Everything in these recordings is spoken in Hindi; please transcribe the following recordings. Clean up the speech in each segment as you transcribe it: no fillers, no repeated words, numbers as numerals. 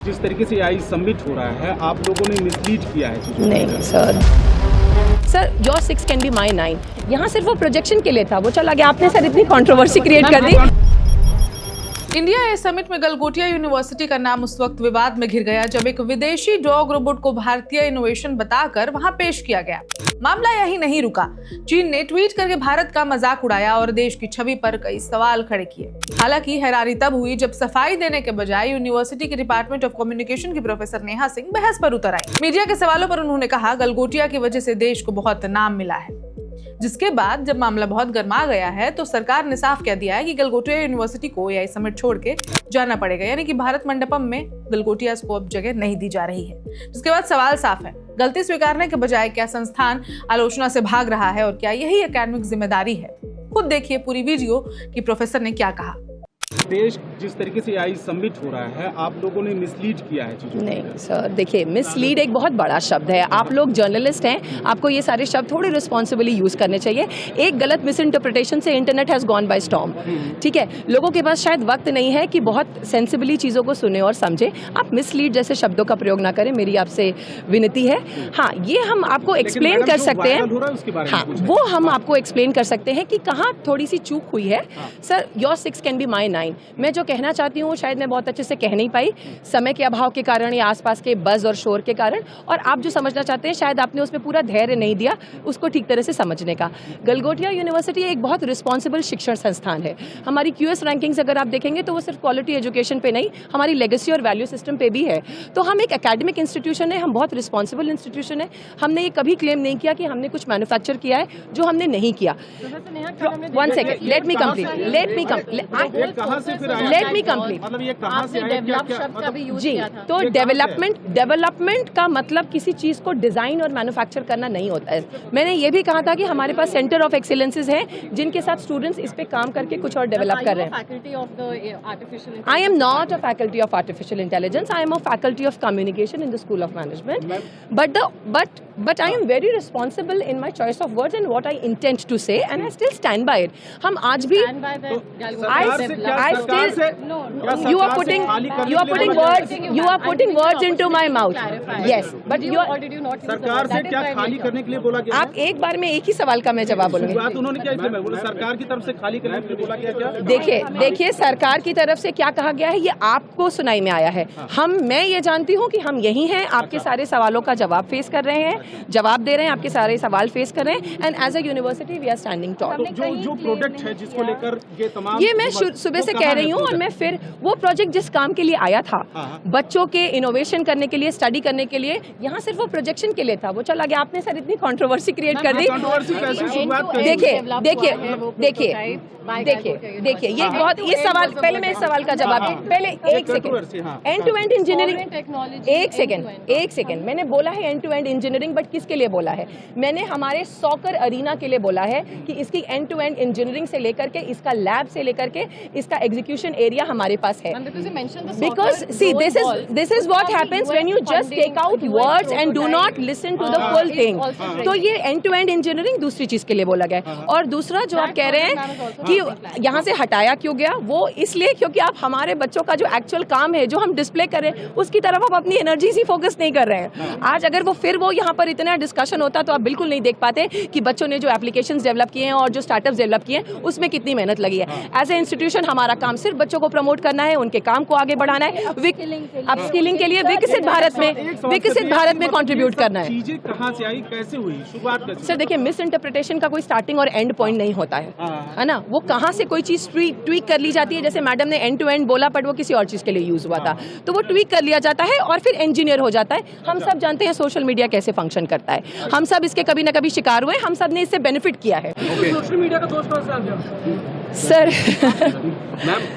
जिस तरीके से AI सबमिट हो रहा है, आप लोगों ने मिसलीड किया है चीज़ों को। नहीं sir your 6 can be my 9। यहाँ सिर्फ वो प्रोजेक्शन के लिए था, वो चला गया। आपने सर इतनी कंट्रोवर्सी क्रिएट कर दी। इंडिया ए समिट में गलगोटिया यूनिवर्सिटी का नाम उस वक्त विवाद में घिर गया जब एक विदेशी डॉग रोबोट को भारतीय इनोवेशन बताकर वहां पेश किया गया। मामला यही नहीं रुका, चीन ने ट्वीट करके भारत का मजाक उड़ाया और देश की छवि पर कई सवाल खड़े किए। हालांकि हैरानी तब हुई जब सफाई देने के बजाय यूनिवर्सिटी के डिपार्टमेंट ऑफ कम्युनिकेशन की प्रोफेसर नेहा सिंह बहस पर उतर आई। मीडिया के सवालों पर उन्होंने कहा, गलगोटिया की वजह से देश को बहुत नाम मिला है। जिसके बाद जब मामला बहुत गर्मा गया है तो सरकार ने साफ कह दिया है कि गलगोटिया यूनिवर्सिटी को AI समिट छोड़ के जाना पड़ेगा, यानी कि भारत मंडपम में गलगोटिया को अब जगह नहीं दी जा रही है। जिसके बाद सवाल साफ है, गलती स्वीकारने के बजाय क्या संस्थान आलोचना से भाग रहा है और क्या यही एकेडमिक जिम्मेदारी है? खुद देखिए पूरी वीडियो कि प्रोफेसर ने क्या कहा। देश जिस तरीके से AI सबमिट हो रहा है, आप लोगों ने मिसलीड किया है चीज़ों को। नहीं सर, देखिए मिसलीड एक बहुत बड़ा शब्द है। आप लोग जर्नलिस्ट हैं, आपको ये सारे शब्द थोड़े रिस्पॉन्सिबली यूज करने चाहिए। एक गलत मिस इंटरप्रिटेशन से internet has gone by storm. ठीक है, लोगों के पास शायद वक्त नहीं है कि बहुत सेंसिबली चीज़ों को सुने और समझे। आप मिसलीड जैसे शब्दों का प्रयोग ना करें, मेरी आपसे विनती है। हाँ, ये हम आपको एक्सप्लेन कर सकते हैं। हाँ, वो हम आपको एक्सप्लेन कर सकते हैं कि कहाँ थोड़ी सी चूक हुई है। Sir your 6 can be my 9। मैं जो कहना चाहती हूँ शायद मैं बहुत अच्छे से कह नहीं पाई, समय के अभाव के कारण या आसपास के बज़ और शोर के कारण, और आप जो समझना चाहते हैं शायद आपने उसमें पूरा धैर्य नहीं दिया उसको ठीक तरह से समझने का। गलगोटिया यूनिवर्सिटी एक बहुत रिस्पॉन्सिबल शिक्षण संस्थान है। हमारी QS रैंकिंग्स अगर आप देखेंगे तो वो सिर्फ क्वालिटी एजुकेशन पे नहीं, हमारी लेगेसी और वैल्यू सिस्टम पे भी है। तो हम एक एकेडमिक इंस्टीट्यूशन है, हम बहुत रिस्पॉन्सिबल इंस्टीट्यूशन है। हमने ये कभी क्लेम नहीं किया कि हमने कुछ मैन्युफैक्चर किया है जो हमने नहीं किया। 1 सेकेंड, लेट मी कंप्लीट। मतलब ये कहाँ से आया, क्या जी, तो डेवलपमेंट का मतलब किसी चीज को डिजाइन और मैन्युफैक्चर करना नहीं होता है। मैंने ये भी कहा था कि हमारे पास सेंटर ऑफ एक्सीलेंसेज हैं जिनके साथ स्टूडेंट्स इस पे काम करके कुछ और डेवलप कर रहे हैं। I am not a faculty of artificial intelligence, I am a faculty of communication in the school of management. But I am very responsible in my choice of words and what I intent to say, and I still stand by it. हम आज भी You are putting words into my mouth. Yes, but you are. सरकार से क्या खाली करने के लिए बोला गया? आप एक बार में एक ही सवाल का मैं जवाब बोलूंगी। बात उन्होंने क्या इसमें बोला, सरकार की तरफ से खाली करने के लिए बोला गया क्या? देखिए सरकार की तरफ से क्या कहा गया है ये आपको सुनाई में आया है। मैं ये जानती हूँ कि हम यही हैं, आपके सारे सवालों का जवाब फेस कर रहे हैं, जवाब दे रहे हैं, आपके सारे सवाल फेस कर रहे हैं, and as a university we are standing tall. जो प्रोडक्ट है जिसको लेकर ये तमाम, ये मैं सुबह से कह रही हूँ, और मैं फिर वो प्रोजेक्ट जिस काम के लिए आया था, बच्चों के इनोवेशन करने के लिए, स्टडी करने के लिए, यहाँ सिर्फ वो प्रोजेक्शन के लिए था, वो चला गया। आपने सर इतनी कंट्रोवर्सी क्रिएट कर दी। देखिए ये बहुत, ये सवाल पहले मैं इस सवाल का जवाब, पहले एक second, end to end engineering, एक सेकंड मैंने बोला है end to end engineering, but किसके लिए बोला है? मैंने हमारे सॉकर अरीना के लिए बोला है कि इसकी एंड टू एंड इंजीनियरिंग से लेकर के, इसका लैब से लेकर के, इसका एग्जीक्यूशन एरिया हमारे पास है। Because see, this is what happens when you just take out words and do not listen to the full thing. तो ये एंड टू एंड इंजीनियरिंग दूसरी चीज के लिए बोला गया। और दूसरा जो आप कह रहे हैं कि यहाँ से हटाया क्यों गया, वो इसलिए क्योंकि आप हमारे बच्चों का जो एक्चुअल काम है, जो हम डिस्प्ले कर रहे हैं, उसकी तरफ आप अपनी एनर्जी से फोकस नहीं कर रहे हैं। आज अगर वो यहाँ पर इतना डिस्कशन होता तो आप बिल्कुल नहीं देख पाते कि बच्चों ने जो एप्लीकेशंस डेवलप किए हैं और जो स्टार्टअप्स डेवलप किए हैं उसमें कितनी मेहनत लगी है। एज ए इंस्टीट्यूशन हमारा काम सिर्फ बच्चों को प्रमोट करना है, उनके काम को आगे बढ़ाना है, अपस्किलिंग के लिए विकसित भारत में कंट्रीब्यूट करना है। चीजें कहाँ से आई, कैसे हुई, शुरुआत कैसे? सर देखिए, मिस इंटरप्रिटेशन का कोई स्टार्टिंग और एंड पॉइंट नहीं होता है ना। वो कहाँ से कोई चीज ट्वीक कर ली जाती है, जैसे मैडम ने एंड टू एंड बोला बट वो किसी और चीज के लिए यूज हुआ था, तो वो ट्वीक कर लिया जाता है और फिर इंजीनियर हो जाता है। हम सब जानते हैं सोशल मीडिया कैसे फंक्शन करता है, हम सब इसके कभी ना कभी शिकार हुए, हम सब ने इससे बेनिफिट किया है। सोशल मीडिया का दोष कौन सा आ गया? सर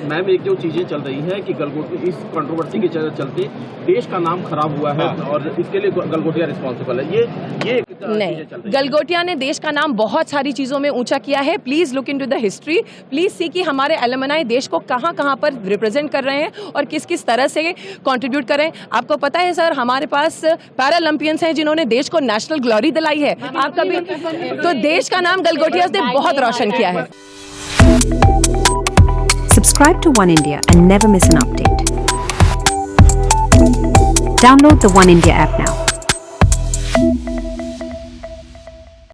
मैम एक जो चीजें चल रही है कि गलगोटिया इस कंट्रोवर्सी के चलते देश का नाम खराब हुआ है और इसके लिए गलगोटिया रिस्पॉन्सिबल है। ये नहीं, गलगोटिया ने देश का नाम बहुत सारी चीजों में ऊंचा किया है। Please look into the history, please see कि हमारे एलुमनाई देश को कहां कहां पर रिप्रेजेंट कर रहे हैं और किस किस तरह से कंट्रीब्यूट कर रहे हैं। आपको पता है सर, हमारे पास पैरालंपियंस हैं जिन्होंने देश को नेशनल ग्लोरी दिलाई है। आप कभी तो देश का नाम गलगोटिया ने बहुत रोशन किया है। Subscribe to One India and never miss an update. Download the One India app now.